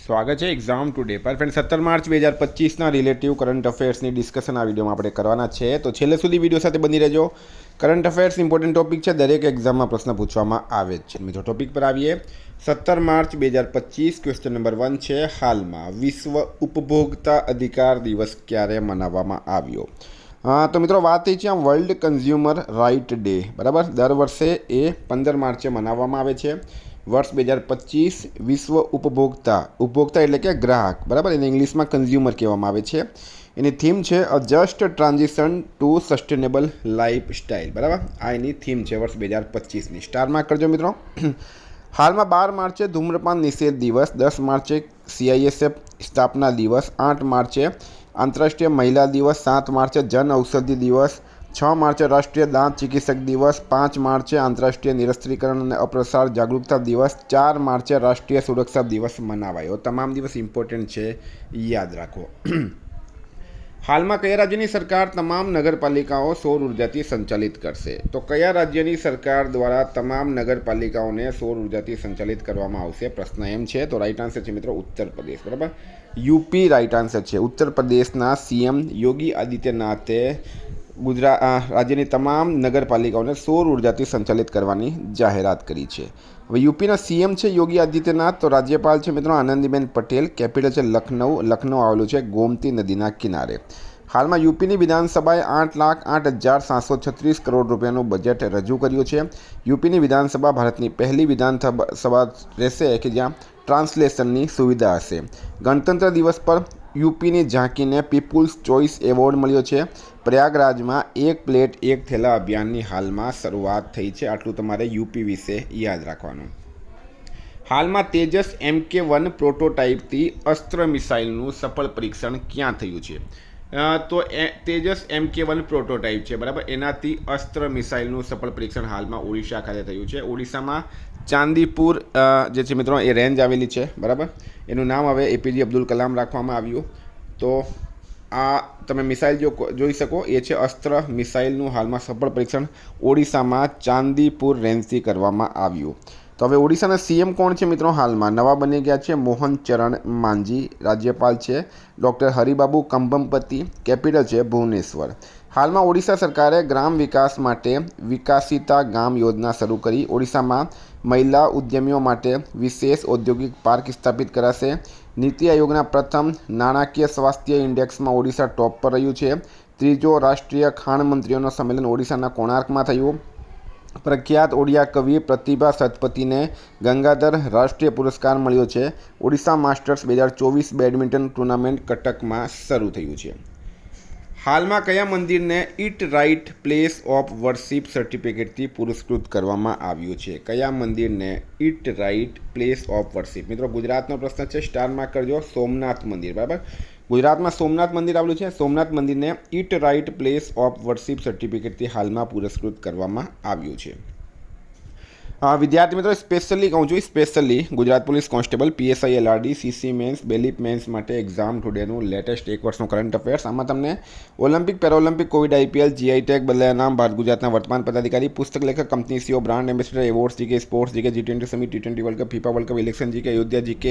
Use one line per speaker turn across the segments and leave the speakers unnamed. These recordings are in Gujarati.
સ્વાગત છે એક્ઝામ ટુડે પર ફ્રેન્ડ 17 માર્ચ 2025ના રિલેટિવ કરંટ અફેર્સની ડિસ્કશન આ વિડીયોમાં આપણે કરવાના છે, તો છેલ્લે સુધી વિડીયો સાથે બની રહેજો। કરંટ અફેર્સ ઇમ્પોર્ટન્ટ ટોપિક છે, દરેક એક્ઝામમાં પ્રશ્ન પૂછવામાં આવે જ છે। મિત્રો ટોપિક પર આવીએ। 17 માર્ચ 2025 ક્વેશ્ચન નંબર 1 છે, હાલમાં વિશ્વ ઉપભોક્તા અધિકાર દિવસ ક્યારે મનાવવામાં આવ્યો? તો મિત્રો વાત થઈ છે આમ વર્લ્ડ કન્ઝ્યુમર રાઇટ ડે, બરાબર, દર વર્ષે એ 15 માર્ચે મનાવવામાં આવે છે। વર્ષ 2025 વિશ્વ ઉપભોક્તા એટલે કે ગ્રાહક, બરાબર, એને ઇંગ્લિશમાં કન્ઝ્યુમર કહેવામાં આવે છે। એની થીમ છે a just transition to sustainable lifestyle, બરાબર, આ એની થીમ છે વર્ષ 2025ની। સ્ટાર માર્ક કરજો મિત્રો। હાલમાં 12 માર્ચે ધૂમ્રપાન નિષેધ દિવસ, 10 માર્ચે CISF સ્થાપના દિવસ, 8 માર્ચે આંતરરાષ્ટ્રીય મહિલા દિવસ, 7 માર્ચે જન ઔષધિ દિવસ, 6 માર્ચે રાષ્ટ્રીય દાંત ચિકિત્સક દિવસ, 5 માર્ચે આંતરરાષ્ટ્રીય નિરસ્ત્રીકરણ અને અપ્રસાર જાગૃતતા દિવસ, 4 માર્ચે રાષ્ટ્રીય સુરક્ષા દિવસ મનાવાયો। તમામ દિવસ ઇમ્પોર્ટન્ટ છે, યાદ રાખો। હાલમાં કયા રાજ્યની સરકાર તમામ નગરપાલિકાઓ સૌર ઉર્જાથી સંચાલિત કરશે? તો કયા રાજ્યની સરકાર દ્વારા તમામ નગરપાલિકાઓને સૌર ઉર્જાથી સંચાલિત કરવામાં આવશે? પ્રશ્ન એમ છે, તો રાઈટ આન્સર છે મિત્રો ઉત્તર પ્રદેશ, બરાબર, યુપી રાઈટ આન્સર છે। ઉત્તર પ્રદેશના CM યોગી આદિત્યનાથે રાજ્યની તમામ નગરપાલિકાઓને સૌર ઉર્જાથી સંચાલિત કરવાની જાહેરાત કરી છે। હવે યુપીના CM છે યોગી આદિત્યનાથ, તો રાજ્યપાલ છે મિત્રો આનંદીબેન પટેલ, કેપિટલ છે લખનઉ આવેલું છે ગોમતી નદીના કિનારે। હાલમાં યુપીની વિધાનસભાએ 8,08,736 કરોડ રૂપિયાનું બજેટ રજૂ કર્યું છે। યુપીની વિધાનસભા ભારતની પહેલી વિધાનસભા રહેશે કે જ્યાં ટ્રાન્સલેશનની સુવિધા હશે। ગણતંત્ર દિવસ પર યુપીની ઝાંકીને પીપલ્સ ચોઇસ એવોર્ડ મળ્યો છે। પ્રયાગરાજમાં એક પ્લેટ એક થેલા અભિયાનની હાલમાં શરૂઆત થઈ છે। આટલું તમારે યુપી વિશે યાદ રાખવાનું। હાલમાં તેજસ MK1 પ્રોટોટાઇપથી અસ્ત્ર મિસાઇલનું સફળ પરીક્ષણ ક્યાં થયું છે? તો તેજસ MK1 પ્રોટોટાઇપ છે, બરાબર, એનાથી અસ્ત્ર મિસાઇલનું સફળ પરીક્ષણ હાલમાં ઓડિશા ખાતે થયું છે। ઓડિશામાં ચાંદીપુર જે છે મિત્રો એ રેન્જ આવેલી છે, બરાબર, એનું નામ હવે APJ અબ્દુલ કલામ રાખવામાં આવ્યું। તો આ તમે મિસાઇલ જોઈ શકો, એ છે અસ્ત્ર મિસાઇલનું હાલમાં સફળ પરીક્ષણ ઓડિશામાં ચાંદીપુર રેન્જથી કરવામાં આવ્યું। તો હવે ઓડિશાના CM કોણ છે મિત્રો? હાલમાં નવા બની ગયા છે મોહન ચરણ માંઝી, રાજ્યપાલ છે ડૉક્ટર હરિબાબુ કંભમપતિ, કેપિટલ છે ભુવનેશ્વર। હાલમાં ઓડિશા સરકારે ગ્રામ વિકાસ માટે વિકાસિતા ગામ યોજના શરૂ કરી। ઓડિશામાં મહિલા ઉદ્યમીઓ માટે વિશેષ ઔદ્યોગિક પાર્ક સ્થાપિત કરાશે। નીતિ આયોગના પ્રથમ નાણાકીય સ્વાસ્થ્ય ઇન્ડેક્સમાં ઓડિશા ટોપ પર રહ્યું છે। ત્રીજો રાષ્ટ્રીય ખાણ મંત્રીઓનો સંમેલન ઓડિશાના કોણાર્કમાં થયું। પ્રખ્યાત ઓડિયા કવિ પ્રતિભા સતપથીને ગંગાધર રાષ્ટ્રીય પુરસ્કાર મળ્યો છે। ઓડિશા માસ્ટર્સ 2024 બેડમિન્ટન ટુર્નામેન્ટ કટકમાં શરૂ થયું છે। હાલમાં કયા મંદિરને eat right place of worship સર્ટિફિકેટથી પુરસ્કૃત કરવામાં આવ્યું છે? કયા મંદિરને eat right place of worship? મિત્રો ગુજરાતનો પ્રશ્ન છે, સ્ટાર માર્ક કરજો, સોમનાથ મંદિર, બરાબર, ગુજરાતમાં સોમનાથ મંદિર આવેલું છે। સોમનાથ મંદિરને eat right place of worship સર્ટિફિકેટથી હાલમાં પુરસ્કૃત કરવામાં આવ્યું છે। વિદ્યાર્થી મિત્રો સ્પેશિયલી કહું છું, specially Gujarat police constable, PSI LRD, CC mains, બેલીપ મેન્સ માટે એક્ઝામ ટુડેનું લેટેસ્ટ એક વર્ષનું કરંટ અફેર્સ। આમાં તમને Olympic, Paralympic, Covid, IPL, GI tag, બદલાયા નામ, ભારત ગુજરાતના વર્તમાન પદાધિકારી, પુસ્તક લેખક, company CEO, brand ambassador, awards, GK sports, GK G20 summit, T20 world cup, FIFA world cup, election GK, Ayodhya GK,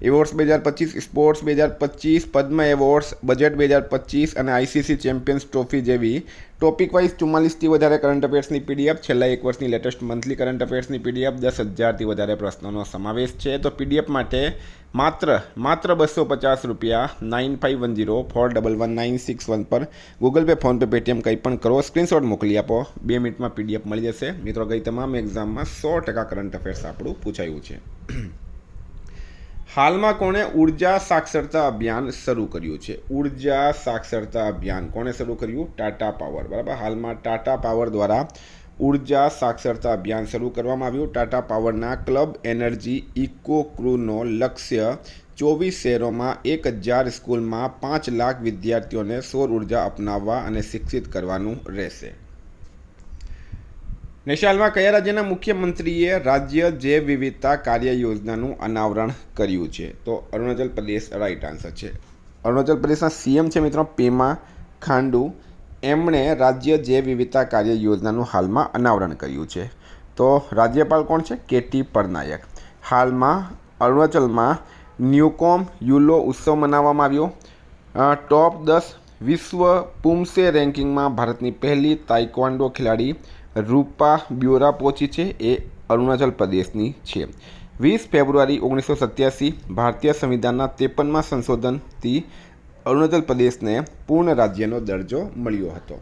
awards 2025, sports 2025, Padma awards, budget 2025 અને ICC ચેમ્પિયન્સ ટ્રોફી જેવી ટોપિક વાઇઝ 44થી વધારે કરંટ અફેર્સની PDF, છેલ્લા એક વર્ષની લેટેસ્ટ મંથલી કરંટ અફેર્સની PDF, 10,000થી વધારે પ્રશ્નોનો સમાવેશ છે। તો PDF માટે માત્ર 250 રૂપિયા 9510411961 પર ગૂગલ પે, ફોનપે, પેટીએમ કંઈ પણ કરો, સ્ક્રીનશોટ મોકલી આપો, 2 મિનિટમાં PDF મળી જશે। મિત્રો ગઈ તમામ એક્ઝામમાં 100% કરંટ અફેર્સ આપણું પૂછાયું છે। હાલમાં કોણે ઉર્જા સાક્ષરતા અભિયાન શરૂ કર્યું છે? ઉર્જા સાક્ષરતા અભિયાન કોણે શરૂ કર્યું? ટાટા પાવર, બરાબર, હાલમાં ટાટા પાવર દ્વારા ઉર્જા સાક્ષરતા અભિયાન શરૂ કરવામાં આવ્યું। ટાટા પાવરના ક્લબ એનર્જી ઇકો ક્રૂનો લક્ષ્ય 24 શહેરોમાં 1000 સ્કૂલમાં 5 લાખ વિદ્યાર્થીઓને સૌર ઉર્જા અપનાવવા અને શિક્ષિત કરવાનું રહેશે। નેશાલમાં કયા રાજ્યના મુખ્યમંત્રીએ રાજ્ય જૈવ વિવિધતા કાર્ય યોજનાનું અનાવરણ કર્યું છે? તો અરુણાચલ પ્રદેશ રાઈટ આન્સર છે। અરુણાચલ પ્રદેશના CM છે મિત્રો પેમા ખાંડુ, એમણે રાજ્ય જૈવ વિવિધતા કાર્ય યોજનાનું હાલમાં અનાવરણ કર્યું છે। તો રાજ્યપાલ કોણ છે? KT પરનાયક। હાલમાં અરુણાચલમાં ન્યૂકોમ યુલો ઉત્સવ મનાવવામાં આવ્યો. ટોપ 10 વિશ્વ પુમસે રેન્કિંગમાં ભારતની પહેલી તાઇક્વાન્ડો ખેલાડી રૂપા બ્યોરા પહોંચી છે. એ અરુણાચલ પ્રદેશની છે. 20 ફેબ્રુઆરી 1987 ભારતીય સંવિધાનના 53મા સંશોધનથી અરુણાચલ પ્રદેશને પૂર્ણ રાજ્યનો દરજ્જો મળ્યો હતો.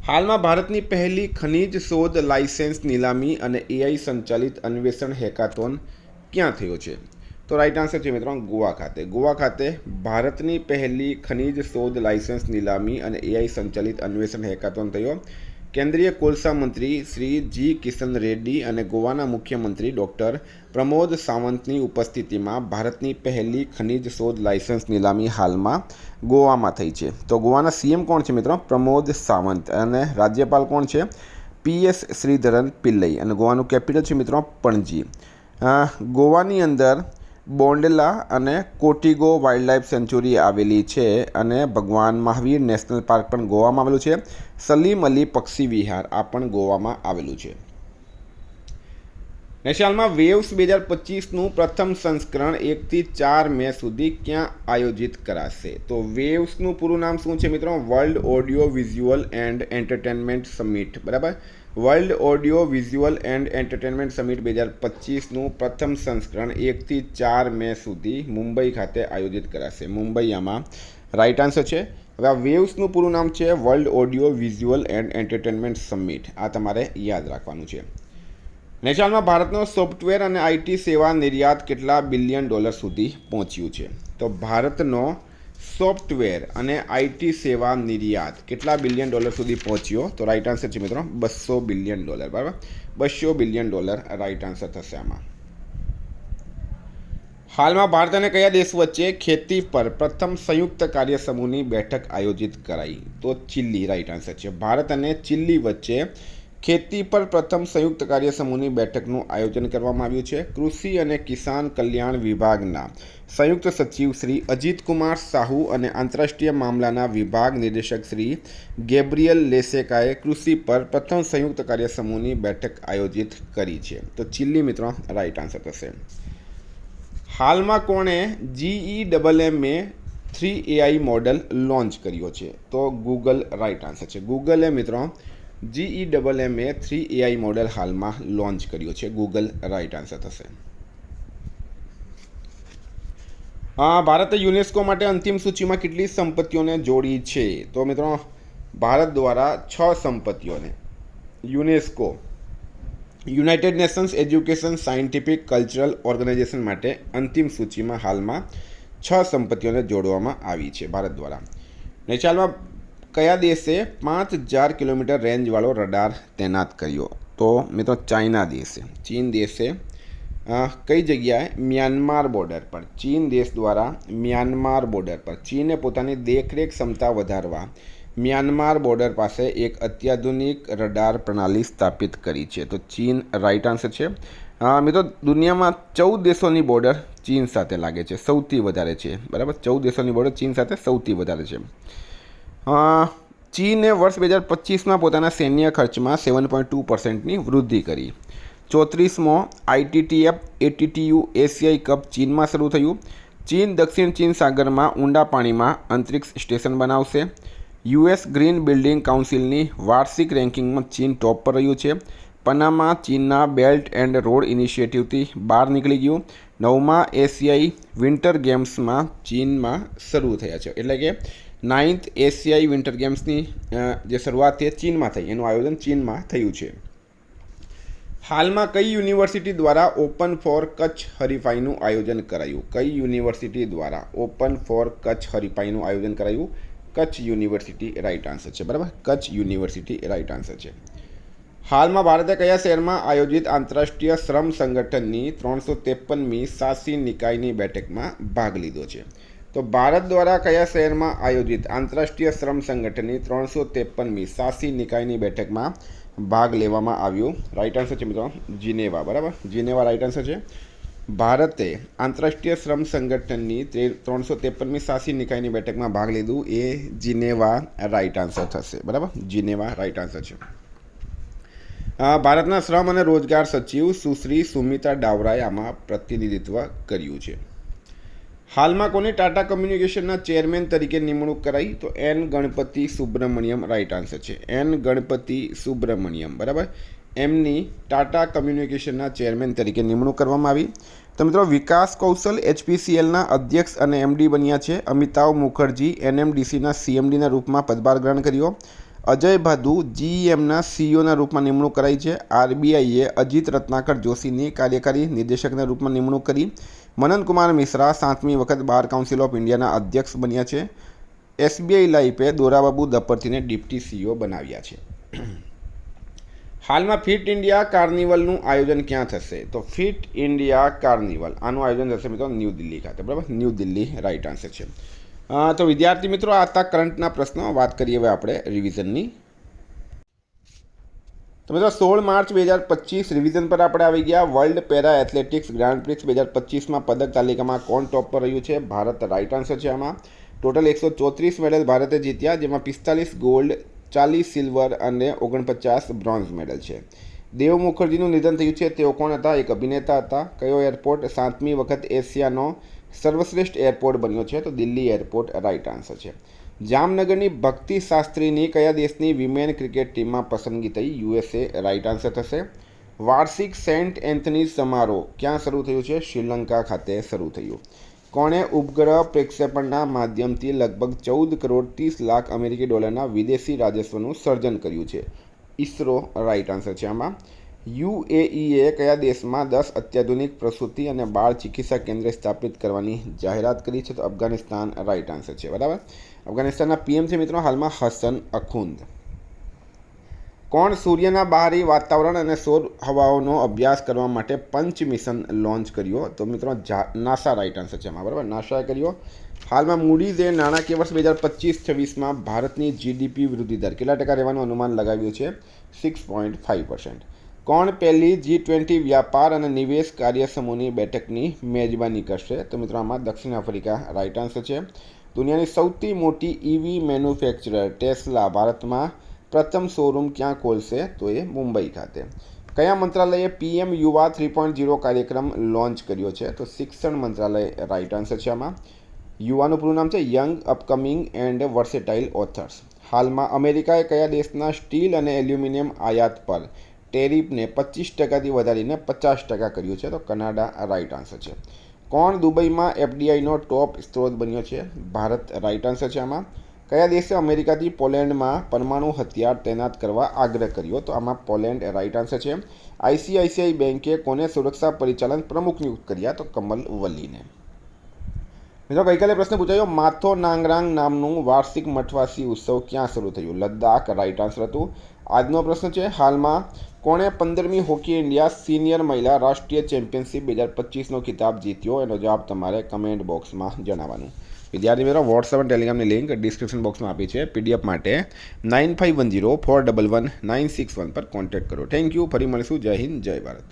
હાલમાં ભારતની પહેલી ખનિજ શોધ લાયસન્સ નીલામી અને એઆઈ સંચાલિત અન્વેષણ હેકાથોન ક્યાં થયો છે? તો રાઈટ આન્સર છે મિત્રો ગોવા ખાતે. ગોવા ખાતે ભારતની પહેલી ખનિજ શોધ લાયસન્સ નીલામી અને એઆઈ સંચાલિત અન્વેષણ હેકાથોન થયો. કેન્દ્રીય કોલસા મંત્રી શ્રી જી કિશન રેડ્ડી અને ગોવાના મુખ્યમંત્રી ડૉક્ટર પ્રમોદ સાવંતની ઉપસ્થિતિમાં ભારતની પહેલી ખનિજ શોધ લાયસન્સ નીલામી હાલમાં ગોવામાં થઈ છે. તો ગોવાના સીએમ કોણ છે મિત્રો? પ્રમોદ સાવંત. અને રાજ્યપાલ કોણ છે? પીએસ શ્રીધરન પિલ્લઈ. અને ગોવાનું કેપિટલ છે મિત્રો પણજી. ગોવાની અંદર બોન્ડલા અને કોટીગો વાઇલ્ડલાઇફ સેન્ચ્યુરી આવેલી છે અને ભગવાન મહાવીર નેશનલ પાર્ક પણ ગોવામાં આવેલું છે. સલીમ અલી પક્ષી વિહાર આ પણ ગોવામાં આવેલું છે. નેશનલમાં વેવ્સ 2025નું પ્રથમ સંસ્કરણ 1 થી 4 મે સુધી ક્યાં આયોજિત કરાશે? તો વેવ્સનું પૂરું નામ શું છે મિત્રો? World audio visual and entertainment summit. બરાબર, world audio visual and entertainment summit 2025નું પ્રથમ સંસ્કરણ 1 થી 4 મે સુધી મુંબઈ ખાતે આયોજિત કરાશે. મુંબઈ આમાં રાઈટ આન્સર છે. હવે આ વેવ્સનું પૂરું નામ છે world audio visual and entertainment summit. આ તમારે યાદ રાખવાનું છે. નેશનલમાં ભારતનો સોફ્ટવેર અને આઈટી સેવા નિર્યાત કેટલા બિલિયન ડોલર સુધી પહોંચ્યું છે? તો ભારતનો સોફ્ટવેર અને આઈટી સેવા નિર્યાત કેટલા બિલિયન ડોલર સુધી પહોંચ્યો? તો રાઈટ આન્સર છે મિત્રો 200 બિલિયન ડોલર. બરાબર, 200 બિલિયન ડોલર રાઈટ આન્સર થશે આમાં. હાલમાં ભારત અને કયા દેશ વચ્ચે ખેતી પર પ્રથમ સંયુક્ત કાર્ય સમૂહની બેઠક આયોજિત કરાઈ? તો ચીલી રાઈટ આન્સર છે. ભારત અને ચીલી વચ્ચે ખેતી પર પ્રથમ સંયુક્ત કાર્ય સમૂહની બેઠકનું આયોજન કરવામાં આવ્યું છે. કૃષિ અને કિસાન કલ્યાણ વિભાગના સંયુક્ત સચિવ શ્રી અજીત કુમાર સાહુ અને આંતરરાષ્ટ્રીય મામલાના વિભાગ નિર્દેશક શ્રી ગેબ્રિયલ લેસેકાએ કૃષિ પર પ્રથમ સંયુક્ત કાર્ય સમૂહની બેઠક આયોજિત કરી છે. તો ચીલી મિત્રો રાઈટ આન્સર થશે. હાલમાં કોણે GEMMA 3 AI મોડલ લોન્ચ કર્યો છે? તો ગૂગલ રાઈટ આન્સર છે. ગૂગલે મિત્રો GEMMA 3 AI મોડેલ હાલમાં લોન્ચ કર્યો છે. ગૂગલ રાઈટ આન્સર થશે. ભારતે યુનેસ્કો માટે અંતિમ સૂચિમાં કેટલી સંપત્તિઓને જોડી છે? તો મિત્રો ભારત દ્વારા 6 સંપત્તિઓને UNESCO united nations education scientific cultural organisation માટે અંતિમ સૂચિમાં હાલમાં 6 સંપત્તિઓને જોડવામાં આવી છે ભારત દ્વારા. નેચાલમાં કયા દેશે 5000 કિલોમીટર રેન્જવાળો રડાર તૈનાત કર્યો? તો મિત્રો ચાઇના દેશે. ચીન દેશે કઈ જગ્યાએ? મ્યાનમાર બોર્ડર પર. ચીન દેશ દ્વારા મ્યાનમાર બોર્ડર પર ચીને પોતાની દેખરેખ ક્ષમતા વધારવા મ્યાનમાર બોર્ડર પાસે એક અત્યાધુનિક રડાર પ્રણાલી સ્થાપિત કરી છે. તો ચીન રાઈટ આન્સર છે. મિત્રો દુનિયામાં 14 દેશોની બોર્ડર ચીન સાથે લાગે છે, સૌથી વધારે છે. બરાબર, 14 દેશોની બોર્ડર ચીન સાથે સૌથી વધારે છે. ચીને વર્ષ 2025માં પોતાના સૈન્ય ખર્ચમાં 7.2%ની વૃદ્ધિ કરી. 34મો ITTF ATTU એશિયાઈ કપ ચીનમાં શરૂ થયું. ચીન દક્ષિણ ચીન સાગરમાં ઊંડા પાણીમાં અંતરિક્ષ સ્ટેશન બનાવશે. US ગ્રીન બિલ્ડિંગ કાઉન્સિલની વાર્ષિક રેન્કિંગમાં ચીન ટોપ પર રહ્યું છે. પનામા ચીનના બેલ્ટ એન્ડ રોડ ઇનિશિયેટિવથી બહાર નીકળી ગયું. 9મા એશિયાઈ વિન્ટર ગેમ્સમાં ચીનમાં શરૂ થયા છે. એટલે કે 9th એશિયાઈ વિન્ટર ગેમ્સની જે શરૂઆત છે ચીનમાં થઈ, એનું આયોજન ચીનમાં થયું છે. હાલમાં કઈ યુનિવર્સિટી દ્વારા ઓપન ફોર કચ્છ હરીફાઈનું આયોજન કરાયું? કઈ યુનિવર્સિટી દ્વારા ઓપન ફોર કચ્છ હરીફાઈનું આયોજન કરાયું? કચ્છ યુનિવર્સિટી રાઈટ આન્સર છે. બરાબર, કચ્છ યુનિવર્સિટી રાઈટ આન્સર છે. હાલમાં ભારતે કયા શહેરમાં આયોજિત આંતરરાષ્ટ્રીય શ્રમ સંગઠનની 353મી શાસી નિકાયની બેઠકમાં ભાગ લીધો છે? તો ભારત દ્વારા કયા શહેરમાં આયોજિત આંતરરાષ્ટ્રીય શ્રમ સંગઠનની 353મી શાસી નિકાયની બેઠકમાં ભાગ લેવામાં આવ્યો? રાઈટ આન્સર છે મિત્રો જીનેવા. બરાબર, જીનેવા રાઈટ આન્સર છે. ભારતે આંતરરાષ્ટ્રીય શ્રમ સંગઠનની 353મી શાસી નિકાયની બેઠકમાં ભાગ લીધું એ જીનેવા રાઈટ આન્સર થશે. બરાબર, જીનેવા રાઈટ આન્સર છે. ભારતના શ્રમ અને રોજગાર સચિવ સુશ્રી સુમિતા ડાવરાએ આમાં પ્રતિનિધિત્વ કર્યું છે. હાલમાં કોની ટાટા કમ્યુનિકેશનના ચેરમેન તરીકે નિમણૂક કરાઈ? તો N Ganapathy Subramaniam right answer છે. એન ગણપતિ સુબ્રમણ્યમ, બરાબર. એમની ટાટા કમ્યુનિકેશનના ચેરમેન તરીકે નિમણૂક કરવામાં આવી. તો મિત્રો વિકાસ કૌશલ HPCLના અધ્યક્ષ અને MD બન્યા છે. અમિતાભ મુખર્જી NMDCના CMDના રૂપમાં પદભાર ગ્રહણ કર્યો. અજય ભાદુ GEMના CEOના રૂપમાં નિમણૂક કરાઈ છે. RBIએ અજીત રત્નાકર જોશીની કાર્યકારી નિર્દેશકના રૂપમાં નિમણૂક કરી. મનન કુમાર મિશ્રા 7મી વખત બાર કાઉન્સિલ ઓફ ઇન્ડિયાના અધ્યક્ષ બન્યા છે. SBI લાઈફે દોરાબાબુ દપરથીને ડિપ્ટી CEO બનાવ્યા છે. હાલમાં ફિટ ઇન્ડિયા કાર્નિવલનું આયોજન ક્યાં થશે? તો ફિટ ઇન્ડિયા કાર્નિવલ આનું આયોજન થશે મિત્રો ન્યૂ દિલ્હી ખાતે, બરાબર. ન્યૂ દિલ્હી રાઈટ આન્સર છે. તો વિદ્યાર્થી મિત્રો આ હતા કરંટના પ્રશ્નો. વાત કરીએ હવે આપણે રિવિઝનની. તો મિત્રો 16 માર્ચ 2025 રિવિઝન પર આપણે આવી ગયા. World para athletics grand prix 2025માં પદક તાલિકામાં કોણ ટોપ પર રહ્યું છે? ભારત રાઈટ આન્સર છે. આમાં ટોટલ 134 મેડલ ભારતે જીત્યા, જેમાં 45 ગોલ્ડ, 40 સિલ્વર અને 49 બ્રોન્ઝ મેડલ છે. દેવ મુખર્જીનું નિધન થયું છે. તેઓ કોણ હતા? એક અભિનેતા હતા. કયો એરપોર્ટ 7મી વખત એશિયાનો સર્વશ્રેષ્ઠ એરપોર્ટ બન્યો છે? તો દિલ્હી એરપોર્ટ રાઈટ આન્સર છે. જામનગરની ભક્તિ શાસ્ત્રીની કયા દેશની વિમેન ક્રિકેટ ટીમમાં પસંદગી થઈ? USA રાઈટ આન્સર થશે. વાર્ષિક સેન્ટ એન્થની સમારોહ ક્યાં શરૂ થયું છે? શ્રીલંકા ખાતે શરૂ થયું. કોણે ઉપગ્રહ પ્રક્ષેપણના માધ્યમથી લગભગ 14 કરોડ 30 લાખ અમેરિકી ડોલરના વિદેશી રાજસ્વનું સર્જન કર્યું છે? ISRO રાઈટ આન્સર છે. આમાં UAEએ કયા દેશમાં 10 અત્યાધુનિક પ્રસૂતિ અને બાળ ચિકિત્સા કેન્દ્ર સ્થાપિત કરવાની જાહેરાત કરી છે? તો અફઘાનિસ્તાન રાઈટ આન્સર છે, બરાબર. અફઘાનિસ્તાનના PM છે મિત્રો હાલમાં હસન અખુંદ. કોણ સૂર્યના બહારી વાતાવરણ અને સૌર હવાઓનો અભ્યાસ કરવા માટે પંચ મિશન લોન્ચ કર્યો? તો મિત્રો નાસા રાઈટ આન્સર છે, બરાબર. નાસાએ કર્યો. હાલમાં મૂડીઝે નાણાકીય વર્ષ 2025-26માં ભારતની GDP વૃદ્ધિ દર કેટલા ટકા રહેવાનું અનુમાન લગાવ્યું છે? 6.5%. કોણ પહેલી G20 વ્યાપાર અને નિવેશ કાર્યસમૂહની બેઠકની મેજબાની કરશે? તો મિત્રો આમાં દક્ષિણ આફ્રિકા રાઈટ આન્સર છે. દુનિયાની સૌથી મોટી EV મેન્યુફેક્ચરર ટેસ્લા ભારતમાં પ્રથમ શોરૂમ ક્યાં ખોલશે? તો એ મુંબઈ ખાતે. કયા મંત્રાલયે PM યુવા 3.0 કાર્યક્રમ લોન્ચ કર્યો છે? તો શિક્ષણ મંત્રાલય રાઈટ આન્સર છે. આમાં યુવાનું પૂરું નામ છે young upcoming and versatile authors. હાલમાં અમેરિકાએ કયા દેશના સ્ટીલ અને એલ્યુમિનિયમ આયાત પર ટેરિફને 25%થી વધારીને 50% કર્યું છે? તો કનાડા રાઈટ આન્સર છે. કોણ દુબઈમાં FDIનો ટોપ સ્ત્રોત બન્યો છે? ભારત રાઈટ આન્સર છે. આમાં કયા દેશે અમેરિકાથી પોલેન્ડમાં પરમાણુ હથિયાર તૈનાત કરવા આગ્રહ કર્યો? તો આમાં પોલેન્ડ રાઈટ આન્સર છે. ICICI બેન્કે કોને સુરક્ષા પરિચાલન પ્રમુખ નિયુક્ત કર્યા? તો કમલ વલ્લીને. મિત્રો ગઈકાલે પ્રશ્ન પૂછાયો માથો નાંગરાંગ નામનું વાર્ષિક મઠવાસી ઉત્સવ ક્યાં શરૂ થયું? લદ્દાખ રાઈટ આન્સર હતું. આજનો પ્રશ્ન છે હાલમાં કોણે 15મી હોકી ઇન્ડિયા સિનિયર મહિલા રાષ્ટ્રીય ચેમ્પિયનશિપ 2025નો ખિતાબ જીત્યો? એનો જવાબ તમારે કમેન્ટ બોક્સમાં જણાવવાનું. વિદ્યાર્થી મિત્રો વોટ્સઅપ અને ટેલિગ્રામની લિંક ડિસ્ક્રિપ્શન બોક્સમાં આપી છે. PDF માટે 9510411961 પર કોન્ટેક્ટ કરો. Thank you. ફરી મળીશું. જય હિન્દ, જય ભારત.